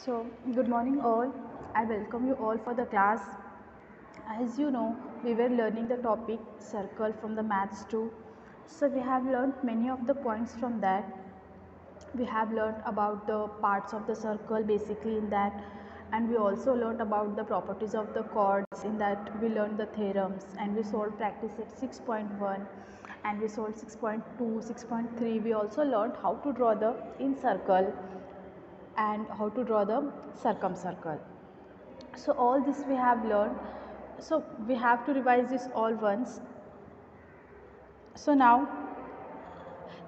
So, good morning all. I welcome you all for the class. As you know, we were learning the topic circle from the maths 2. So, we have learned many of the points from that. We have learned about the parts of the circle basically in that, and we also learned about the properties of the chords. In that, we learned the theorems and we solved practice at 6.1 and we solved 6.2, 6.3. We also learned how to draw the in circle and how to draw the circumcircle. So all this we have learned, so we have to revise this all once. So now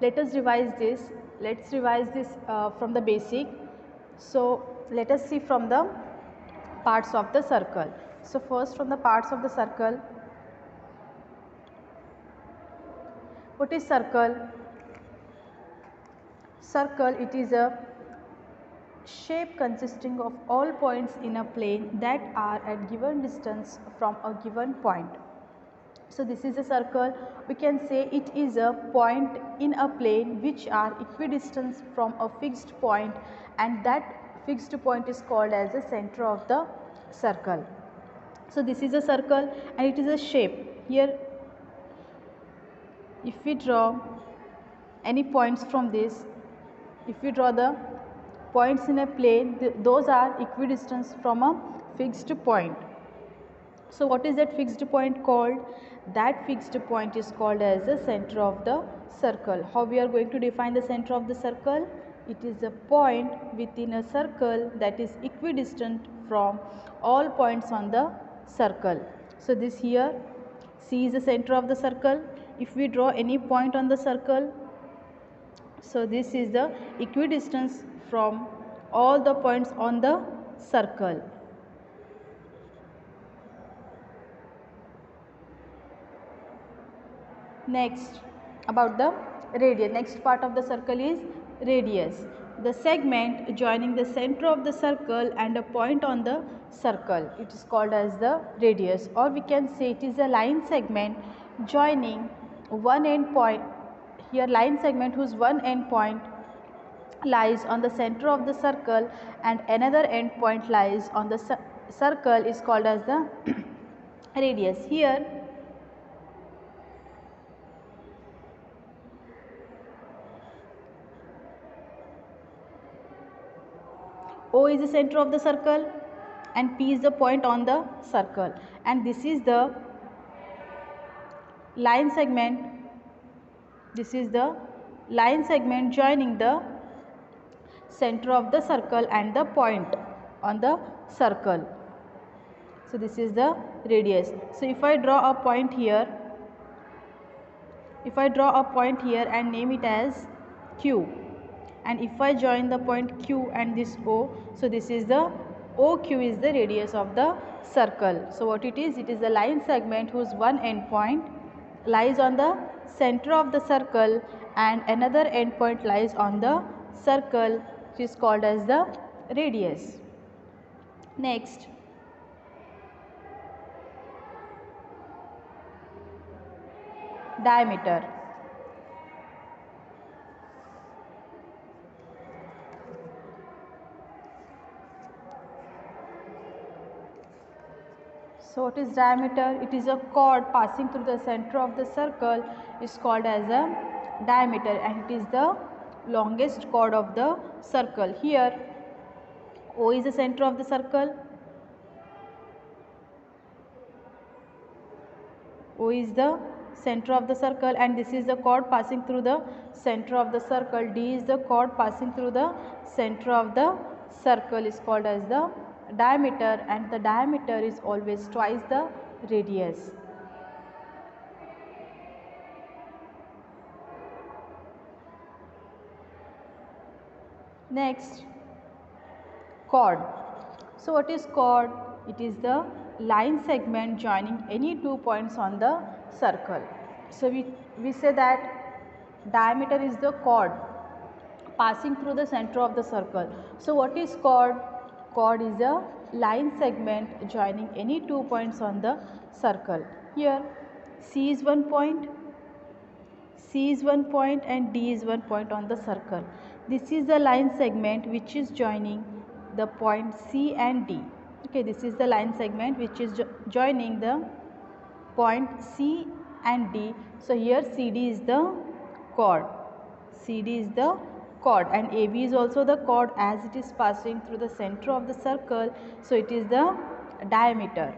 let us revise this. Let's revise this from the basic. So let us see from the parts of the circle. So first, from the parts of the circle, what is circle? Circle, it is a shape consisting of all points in a plane that are at given distance from a given point. So this is a circle. We can say it is a point in a plane which are equidistant from a fixed point, and that fixed point is called as the center of the circle. So this is a circle and it is a shape. Here if we draw any points from this, if we draw the points in a plane, those are equidistant from a fixed point. So what is that fixed point called? That fixed point is called as the center of the circle. How we are going to define the center of the circle? It is a point within a circle that is equidistant from all points on the circle. So this here, C is the center of the circle. If we draw any point on the circle, so this is the equidistance from all the points on the circle. Next, about the radius. Next part of the circle is radius. The segment joining the center of the circle and a point on the circle. It is called as the radius, or we can say it is a line segment joining one end point. Here line segment whose one end point lies on the center of the circle and another end point lies on the circle is called as the radius. Here O is the center of the circle and P is the point on the circle, and this is the line segment. This is the line segment joining the center of the circle and the point on the circle. So this is the radius. So if I draw a point here, and name it as Q, and if I join the point Q and this O, so this is the OQ is the radius of the circle. So what it is? It is the line segment whose one end point lies on the center of the circle and another end point lies on the circle, which is called as the radius. Next, diameter. So what is diameter? It is a chord passing through the center of the circle is called as a diameter, and it is the longest chord of the circle. Here O is the center of the circle. O is the center of the circle and this is the chord passing through the center of the circle. D is the chord passing through the center of the circle is called as the diameter, and the diameter is always twice the radius. Next, chord. So what is chord? It is the line segment joining any 2 points on the circle. So we say that diameter is the chord passing through the center of the circle. So what is chord? Chord is a line segment joining any 2 points on the circle. Here C is one point, C is one point and D is one point on the circle. This is the line segment which is joining the point C and D. Okay, this is the line segment which is joining the point C and D. So here CD is the chord. CD is the chord and AB is also the chord as it is passing through the center of the circle. So it is the diameter.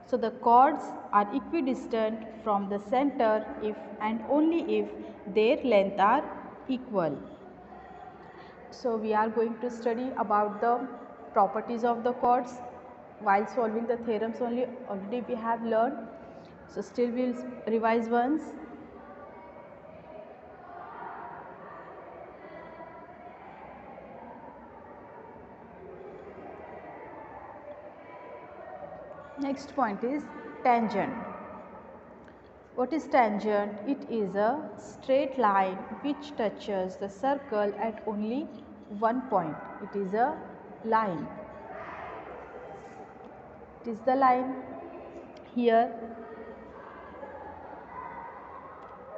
So the chords are equidistant from the center if and only if their length are equal. So we are going to study about the properties of the chords while solving the theorems already we have learned. So still we will revise once. Next point is tangent. What is tangent? It is a straight line which touches the circle at only one point. It is a line. It is the line. Here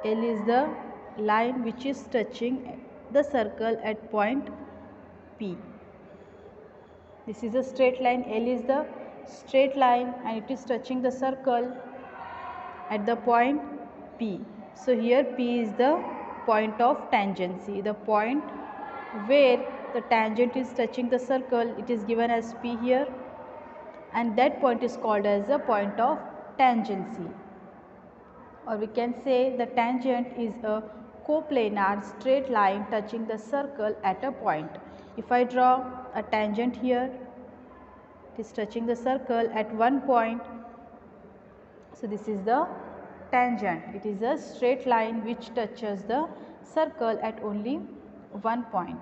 L is the line which is touching the circle at point P. This is a straight line. L is the straight line and it is touching the circle at the point P. So here P is the point of tangency, the point where the tangent is touching the circle. It is given as P here, and that point is called as the point of tangency. Or we can say the tangent is a coplanar straight line touching the circle at a point. If I draw a tangent here, it is touching the circle at one point. So this is the tangent. It is a straight line which touches the circle at only one point.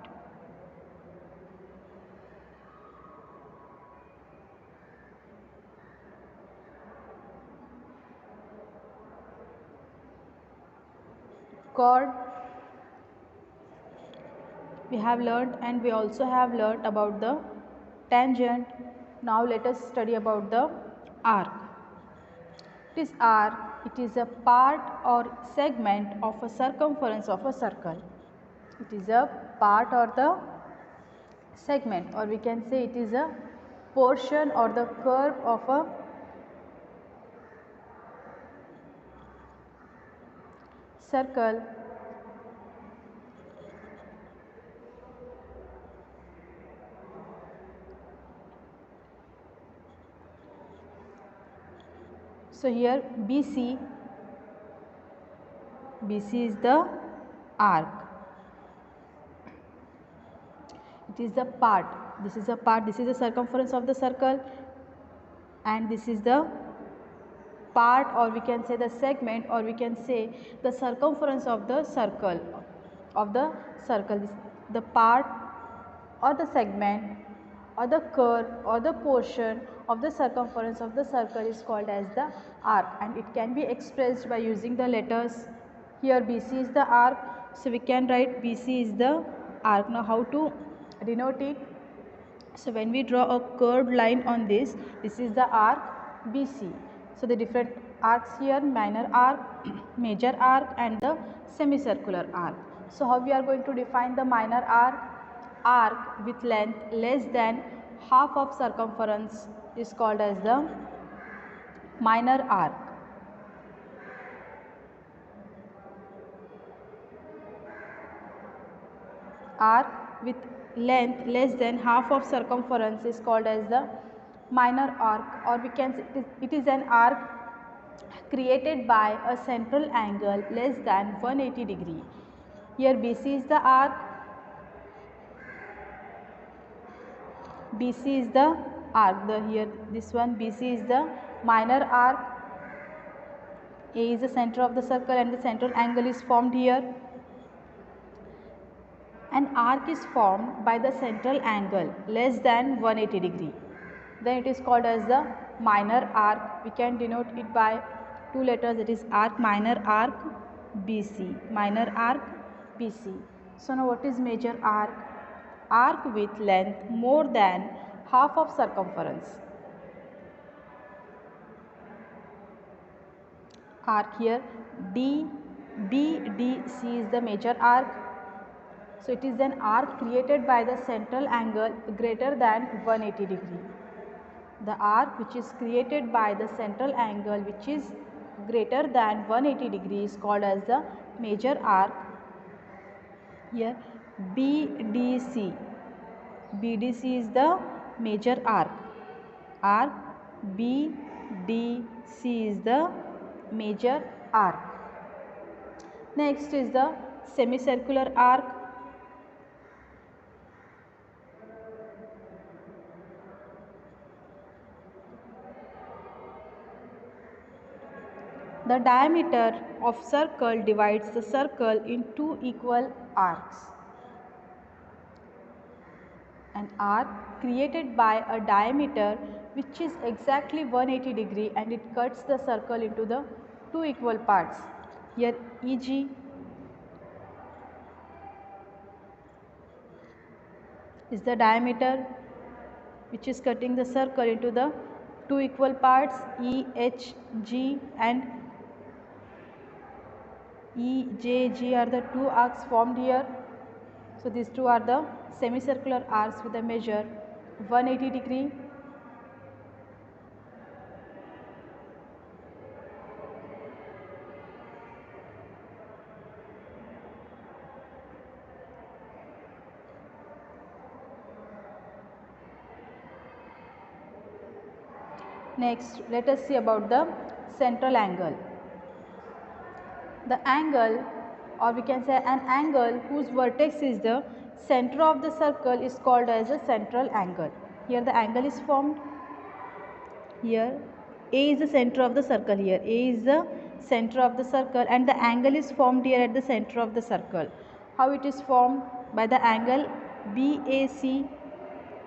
Chord we have learned, and we also have learned about the tangent. Now let us study about the arc. It is arc. It is a part or segment of a circumference of a circle. It is a part or the segment, or we can say it is a portion or the curve of a circle. So here BC is the arc. It is the part. This is a part. This is the circumference of the circle, and this is the part, or we can say the segment, or we can say the circumference of the circle. The part or the segment or the curve or the portion of the circumference of the circle is called as the arc, and it can be expressed by using the letters. Here BC is the arc, so we can write BC is the arc. Now how to denote it? So when we draw a curved line on this is the arc BC. So the different arcs here: minor arc, major arc, and the semicircular arc. So how we are going to define the minor arc? Arc with length less than half of circumference is called as the minor arc. Arc with length less than half of circumference is called as the minor arc, or we can say it is an arc created by a central angle less than 180 degree. Here BC is the arc. BC is the arc. Here this one BC is the minor arc. A is the center of the circle and the central angle is formed here. An arc is formed by the central angle less than 180 degree. Then it is called as the minor arc. We can denote it by two letters, it is arc, minor arc BC, minor arc BC. So now what is major arc? Arc with length more than half of circumference. Arc here BDC is the major arc. So it is an arc created by the central angle greater than 180 degree. The arc which is created by the central angle which is greater than 180 degree is called as the major arc. Here BDC. BDC is the major arc. Arc BDC is the major arc. Next is the semicircular arc. The diameter of circle divides the circle in two equal arcs. An arc created by a diameter which is exactly 180 degree and it cuts the circle into the two equal parts. Here EG is the diameter which is cutting the circle into the two equal parts. EHG and EJG are the two arcs formed here. So these two are the semicircular arcs with a measure 180 degree. Next, let us see about the central angle. The angle, or we can say an angle whose vertex is the center of the circle, is called as a central angle. Here the angle is formed. Here A is the center of the circle. Here A is the center of the circle and the angle is formed here at the center of the circle. How it is formed? By the angle BAC.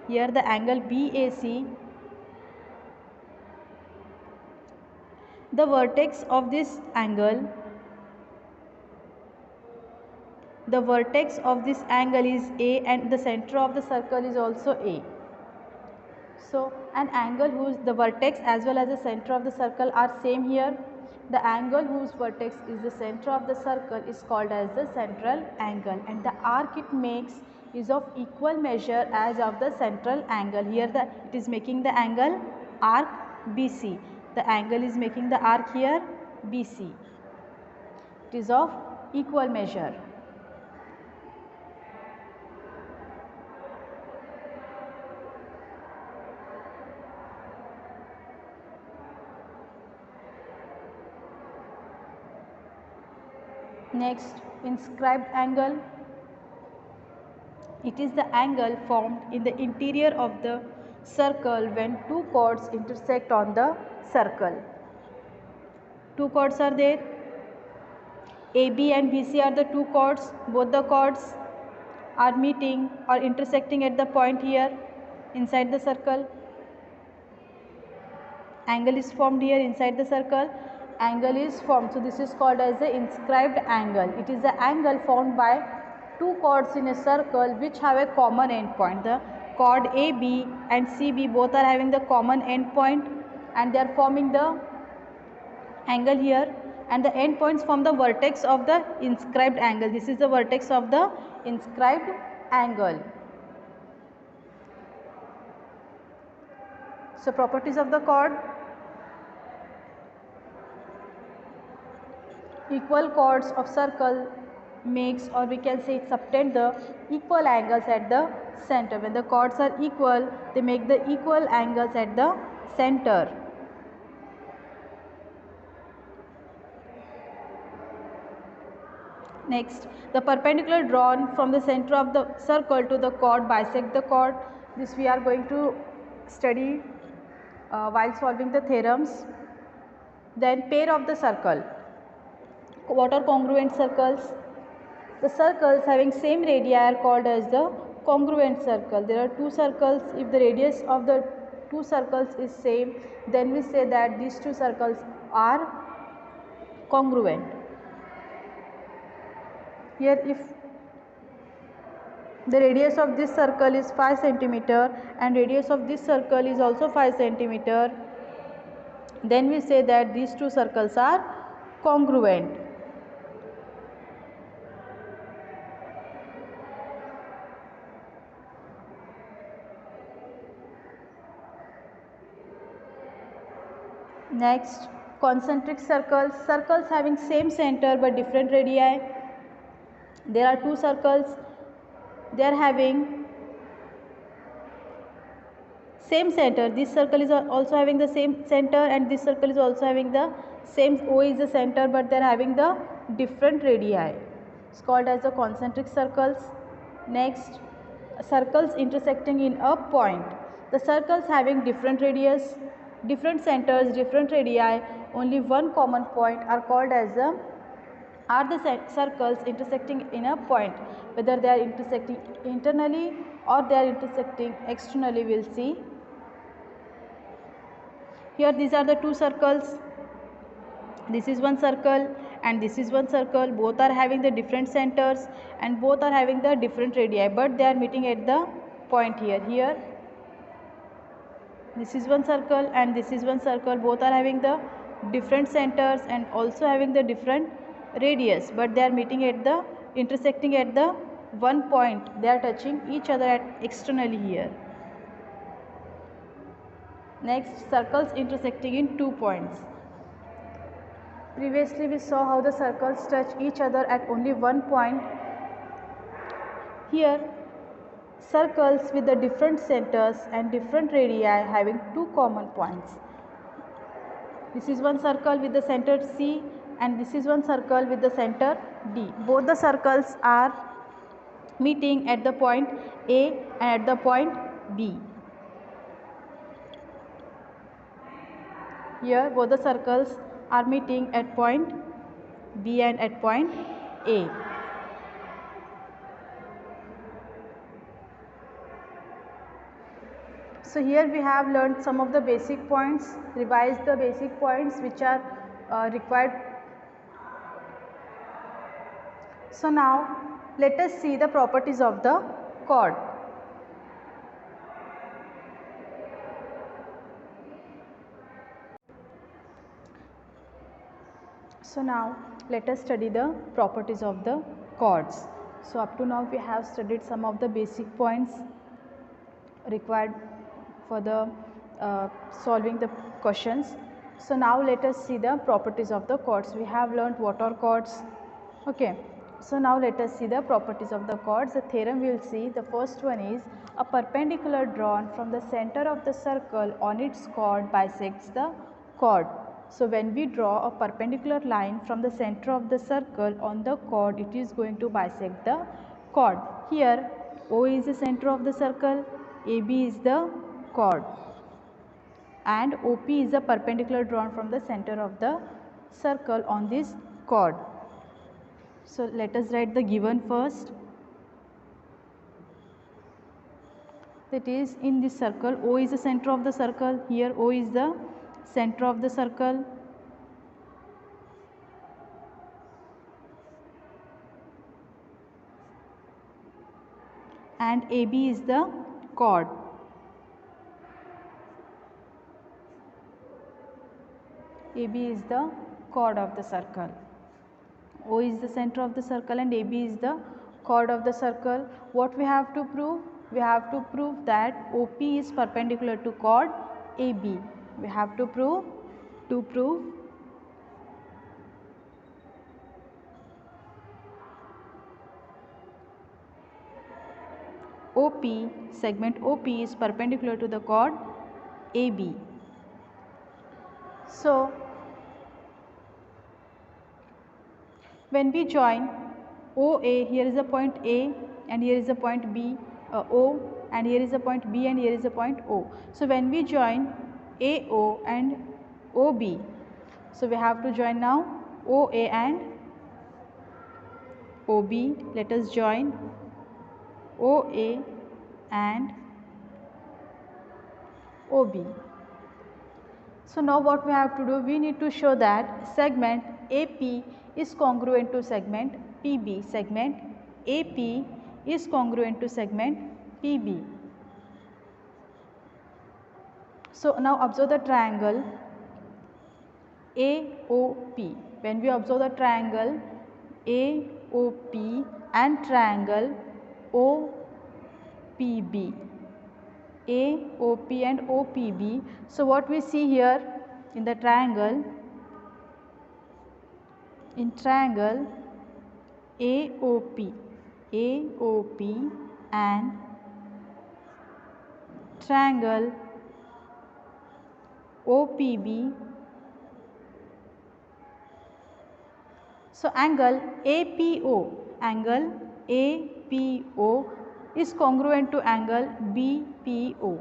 Here the angle BAC. The vertex of this angle, the vertex of this angle is A and the center of the circle is also A. So an angle whose the vertex as well as the center of the circle are same here. The angle whose vertex is the center of the circle is called as the central angle and the arc it makes is of equal measure as of the central angle. Here it is making the angle arc BC. The angle is making the arc here BC. It is of equal measure. Next, inscribed angle. It is the angle formed in the interior of the circle when two chords intersect on the circle. Two chords are there. AB and BC are the two chords. Both the chords are meeting or intersecting at the point here inside the circle. Angle is formed here inside the circle. Angle is formed. So this is called as the inscribed angle. It is the angle formed by two chords in a circle which have a common endpoint. The chord AB and CB both are having the common endpoint and they are forming the angle here and the endpoints form the vertex of the inscribed angle. This is the vertex of the inscribed angle. So properties of the chord. Equal chords of circle makes, or we can say it subtend the equal angles at the center. When the chords are equal, they make the equal angles at the center. Next, the perpendicular drawn from the center of the circle to the chord bisect the chord. This we are going to study while solving the theorems. Then pair of the circle. What are congruent circles? The circles having same radii are called as the congruent circle. There are two circles. If the radius of the two circles is same, then we say that these two circles are congruent. Here if the radius of this circle is 5 centimeter and radius of this circle is also 5 centimeter, then we say that these two circles are congruent. Next, concentric circles. Circles having same center but different radii. There are two circles. They are having same center. This circle is also having the same center, and this circle is also having the same. O is the center, but they are having the different radii. It's called as the concentric circles. Next, circles intersecting in a point. The circles having different radius, different centers, different radii, only one common point are called as the circles intersecting in a point. Whether they are intersecting internally or they are intersecting externally, we'll see. Here these are the two circles. This is one circle and this is one circle. Both are having the different centers and both are having the different radii, but they are meeting at the point here. Here this is one circle and this is one circle. Both are having the different centers and also having the different radius, but they are meeting at the intersecting at the one point. They are touching each other at externally here. Next, circles intersecting in 2 points. Previously we saw how the circles touch each other at only one point. Here circles with the different centers and different radii having two common points. This is one circle with the center C and this is one circle with the center D. Both the circles are meeting at the point A and at the point B. Here both the circles are meeting at point B and at point A. So here we have learned some of the basic points, revised the basic points which are required. So now let us see the properties of the chord. So now let us study the properties of the chords. So up to now we have studied some of the basic points required for the solving the questions. So now let us see the properties of the chords. We have learned what are chords. Okay. So now let us see the properties of the chords. The theorem we will see. The first one is a perpendicular drawn from the center of the circle on its chord bisects the chord. So when we draw a perpendicular line from the center of the circle on the chord, it is going to bisect the chord. Here O is the center of the circle, AB is the chord and OP is the perpendicular drawn from the center of the circle on this chord. So let us write the given first. That is, in this circle O is the center of the circle. Here O is the center of the circle and AB is the chord. AB is the chord of the circle. O is the center of the circle and AB is the chord of the circle. What we have to prove? We have to prove that OP is perpendicular to chord AB. We have to prove OP, segment OP is perpendicular to the chord AB. So when we join OA, here is a point A and here is a point B, O, and here is a point B and here is a point O. So when we join AO and OB, so we have to join now OA and OB. Let us join OA and OB. So now what we have to do, we need to show that segment AP is congruent to segment PB. Segment AP is congruent to segment PB. So now observe the triangle AOP. When we observe the triangle AOP and triangle OPB. AOP and OPB. So what we see here, in the triangle, AOP, and triangle OPB. So angle APO is congruent to angle BPO.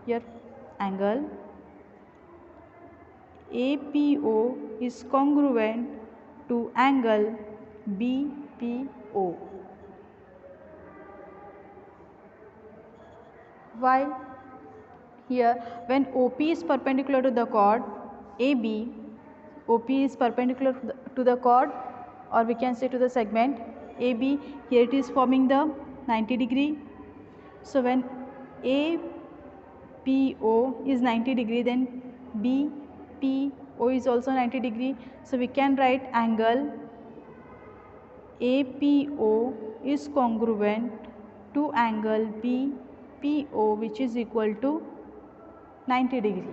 Here angle APO is congruent to angle BPO. Why? Here when OP is perpendicular to the chord AB, OP is perpendicular to the chord, or we can say to the segment AB. Here it is forming the 90 degree. So when APO is 90 degree, then BPO is also 90 degree. So we can write angle APO is congruent to angle BPO, which is equal to 90 degree.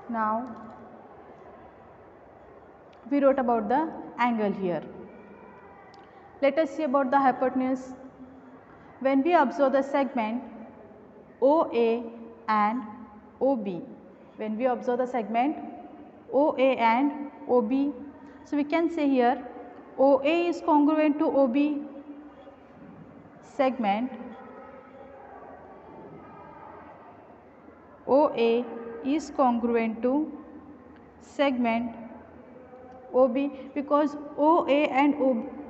Now we wrote about the angle here. Let us see about the hypotenuse. When we observe the segment OA and OB, when we observe the segment OA and OB, so we can say here OA is congruent to OB segment. OA is congruent to segment OB, because OA and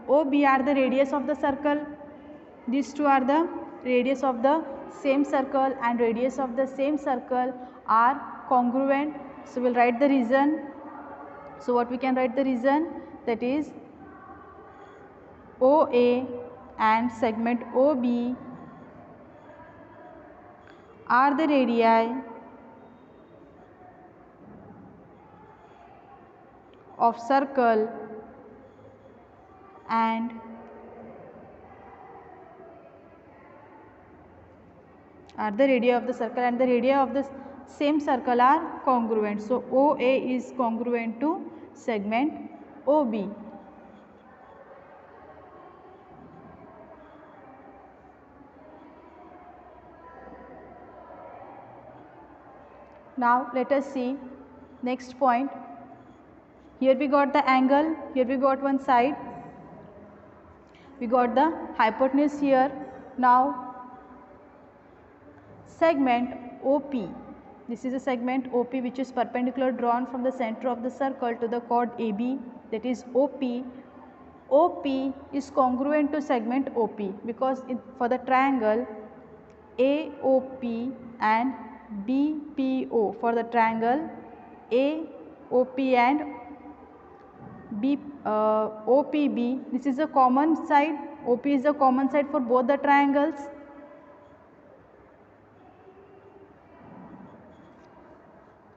OB are the radius of the circle. These two are the radius of the same circle, and radius of the same circle are congruent. So we will write the reason. So what we can write the reason, that is OA and segment OB are the radii of circle, and the radii of the circle and the radii of the same circle are congruent. So OA is congruent to segment OB. Now let us see next point. Here we got the angle, here we got one side, we got the hypotenuse here. Now segment OP, this is a segment OP which is perpendicular, drawn from the center of the circle to the chord AB, that is OP. OP is congruent to segment OP, because for the triangle AOP and BPO, for the triangle AOP and OPB, this is a common side. OP is the common side for both the triangles.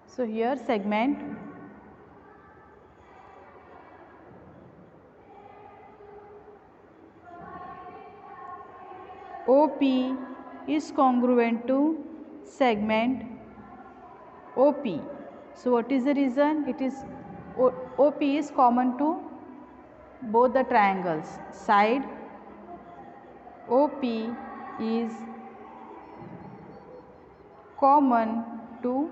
So here segment OP is congruent to segment OP. So what is the reason? It is OP is common to both the triangles. Side OP is common to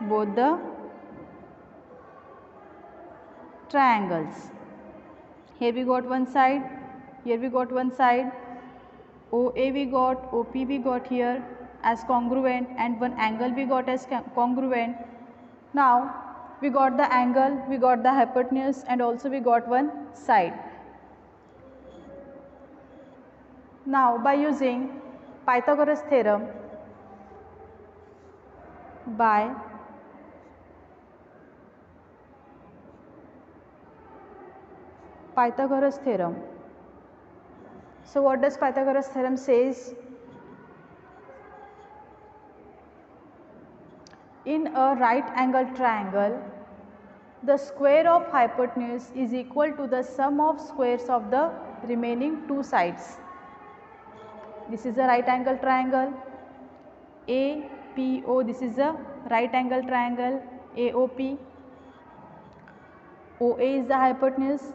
both the triangles. Here we got one side, here we got one side, OA we got, OP we got here as congruent, and one angle we got as congruent. Now we got the angle, we got the hypotenuse, and also we got one side. Now by using Pythagoras theorem, So what does Pythagoras theorem says? In a right angled triangle, the square of hypotenuse is equal to the sum of squares of the remaining two sides. this is a right angle triangle. APO, this is a right angle triangle. AOP, OA is the hypotenuse.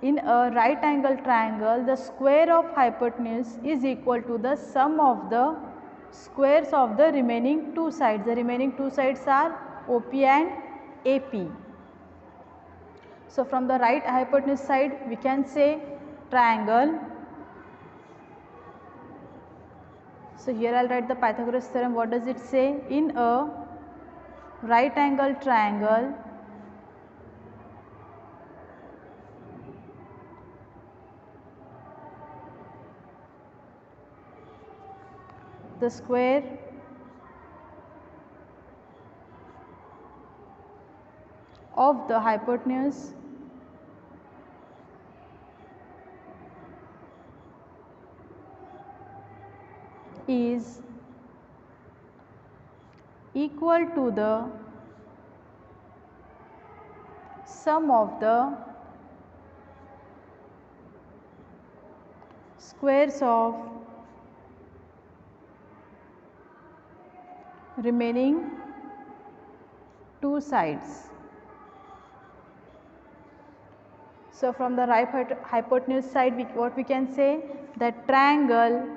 In a right angle triangle, the square of hypotenuse is equal to the sum of the squares of the remaining two sides. The remaining two sides are OP and AP. So from the right hypotenuse side, we can say triangle. So here I will write the Pythagoras theorem. What does it say? In a right angle triangle, the square of the hypotenuse is equal to the sum of the squares of remaining two sides. So from the right hypotenuse side, what we can say, that triangle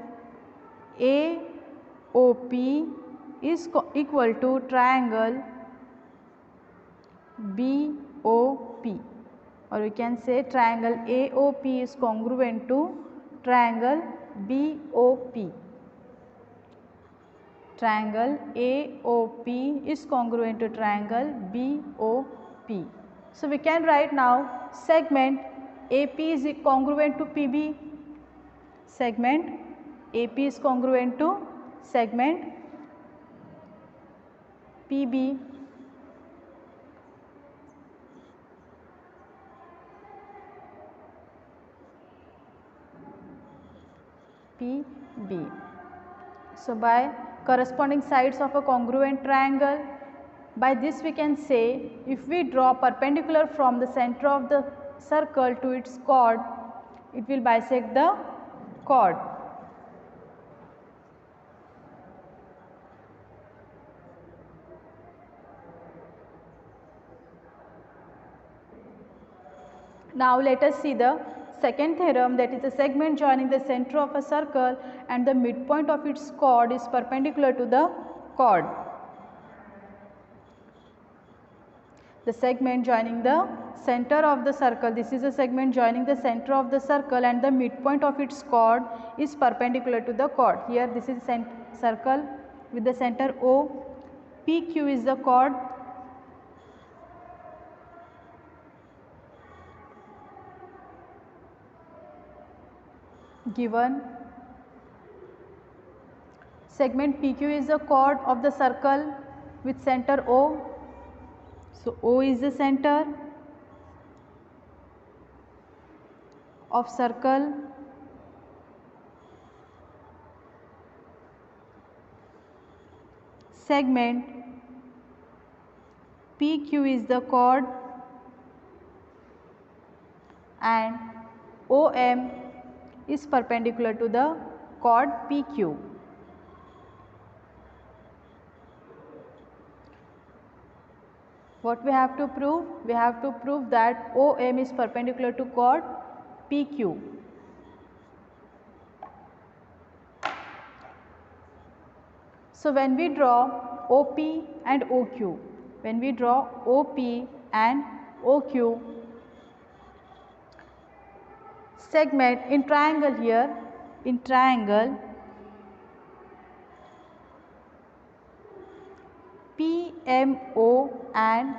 AOP is equal to triangle BOP, or we can say triangle AOP is congruent to triangle BOP. Triangle AOP is congruent to triangle BOP. So we can write now segment AP is congruent to PB. Segment AP is congruent to segment PB. PB. So by corresponding sides of a congruent triangle, by this we can say, if we draw perpendicular from the center of the circle to its chord, it will bisect the chord. Now let us see the second theorem, that is a segment joining the center of a circle and the midpoint of its chord is perpendicular to the chord. The segment joining the center of the circle, this is a segment joining the center of the circle and the midpoint of its chord is perpendicular to the chord. Here this is circle with the center O, PQ is the chord. Given segment PQ is the chord of the circle with center O. So O is the center of circle. Segment PQ is the chord and OM is perpendicular to the chord PQ. What we have to prove? We have to prove that OM is perpendicular to chord PQ. So when we draw OP and OQ, when we draw OP and OQ, segment in triangle here, in triangle PMO and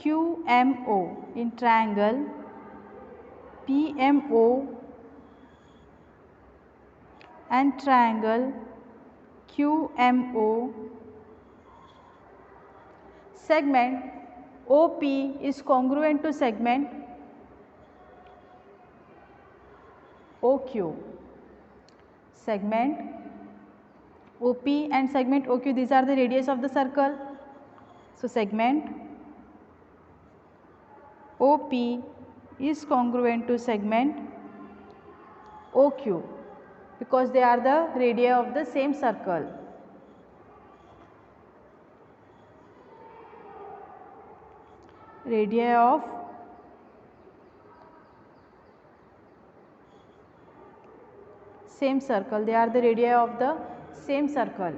QMO, in triangle PMO and triangle QMO, segment OP is congruent to segment OQ. Segment OP and segment OQ, these are the radius of the circle. So segment OP is congruent to segment OQ. because they are the radii of the same circle. Radii of same circle, they are the radii of the same circle.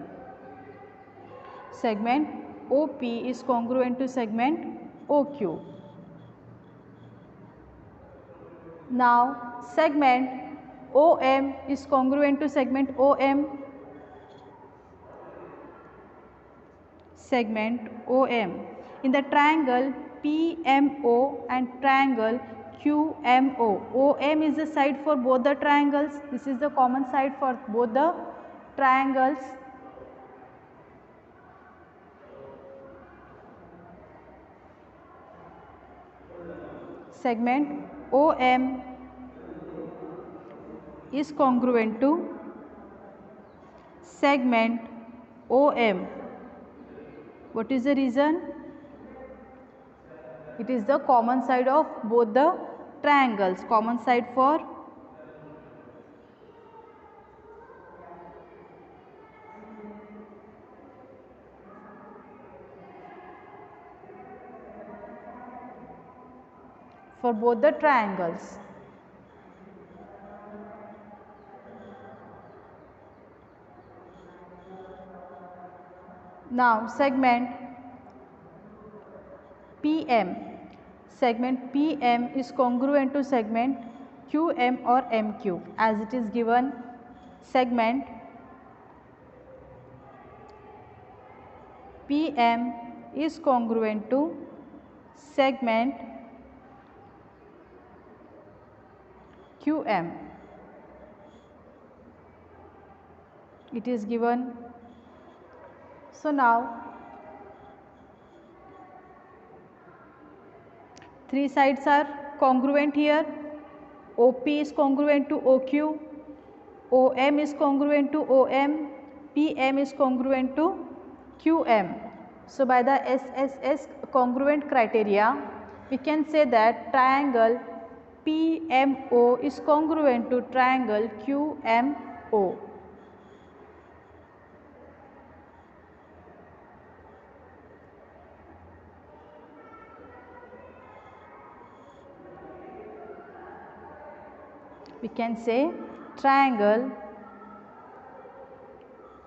Segment OP is congruent to segment OQ. Now segment OM is congruent to segment OM. Segment OM. In the triangle PMO and triangle QMO, OM is the side for both the triangles. This is the common side for both the triangles. Segment OM is congruent to segment OM. What is the reason? It is the common side of both the triangles. Common side for both the triangles. Now segment PM. Segment PM is congruent to segment QM or MQ, as it is given. Segment PM is congruent to segment QM. It is given. So now three sides are congruent here. OP is congruent to OQ, OM is congruent to OM, PM is congruent to QM. So by the SSS congruent criteria, we can say that triangle PMO is congruent to triangle QMO. We can say triangle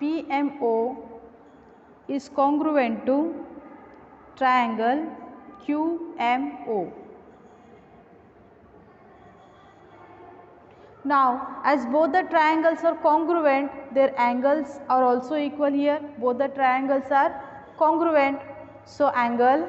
PMO is congruent to triangle QMO. Now, as both the triangles are congruent, their angles are also equal here. Both the triangles are congruent. So, angle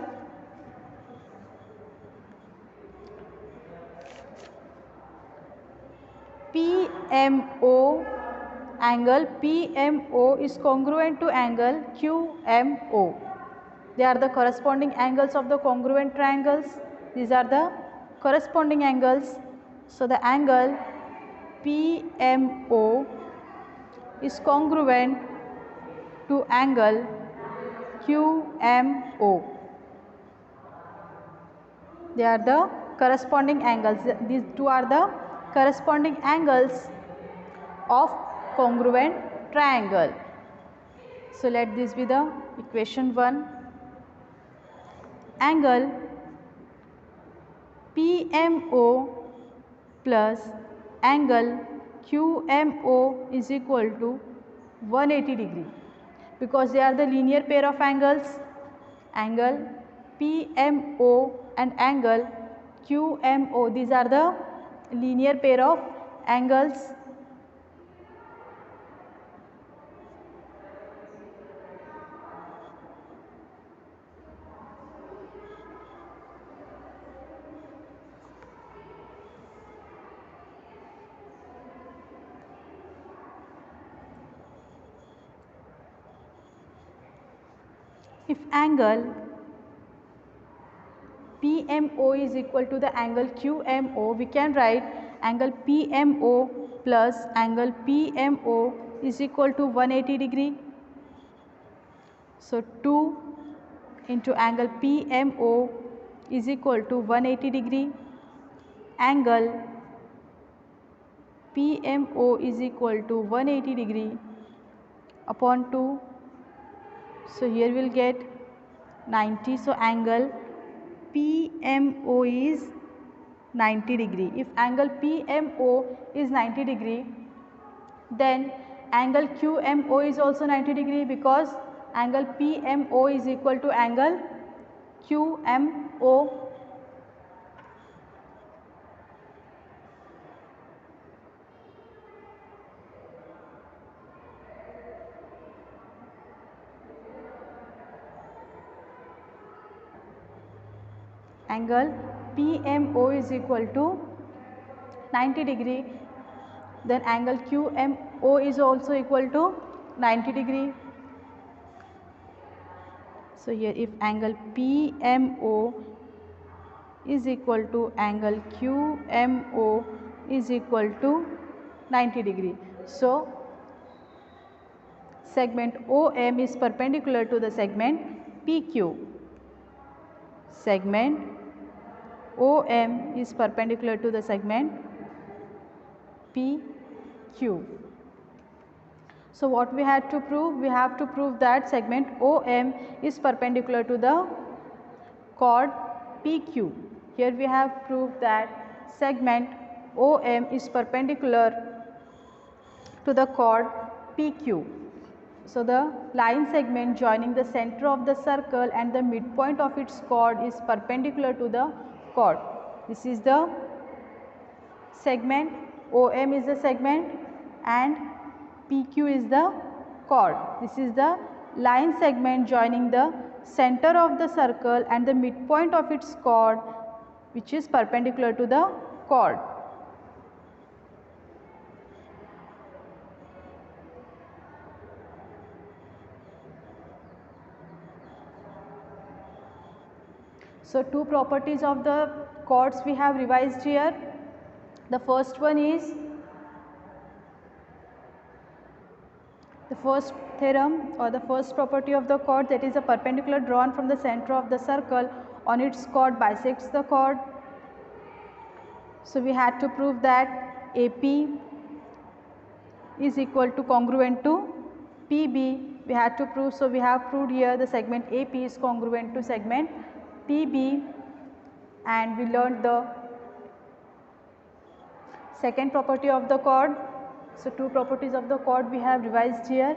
PMO is congruent to angle QMO. They are the corresponding angles of the congruent triangles. These are the corresponding angles. So, the angle PMO is congruent to angle QMO. They are the corresponding angles. These two are the corresponding angles of congruent triangle. So let this be the equation 1. Angle PMO plus angle QMO is equal to 180 degree, because they are the linear pair of angles. Angle PMO and angle QMO, these are the linear pair of angles. If angle PMO is equal to the angle QMO, we can write angle PMO plus angle PMO is equal to 180 degree. So 2 into angle PMO is equal to 180 degree. Angle PMO is equal to 180 degree upon 2. So here we'll get 90. So angle PMO is 90 degree. If angle PMO is 90 degree, then angle QMO is also 90 degree, because angle PMO is equal to angle QMO. Angle PMO is equal to 90 degree, then angle QMO is also equal to 90 degree. So here if angle PMO is equal to angle QMO is equal to 90 degree. So segment OM is perpendicular to the segment PQ. Segment OM is perpendicular to the segment PQ. So what we had to prove? We have to prove that segment OM is perpendicular to the chord PQ. Here we have proved that segment OM is perpendicular to the chord PQ. So the line segment joining the center of the circle and the midpoint of its chord is perpendicular to the chord. This is the segment, OM is the segment and PQ is the chord. This is the line segment joining the center of the circle and the midpoint of its chord, which is perpendicular to the chord. So two properties of the chords we have revised here. The first one is the first theorem or the first property of the chord, that is a perpendicular drawn from the center of the circle on its chord bisects the chord. So we had to prove that AP is equal to congruent to PB. We had to prove, so we have proved here the segment AP is congruent to segment PB, and we learned the second property of the chord. So two properties of the chord we have revised here.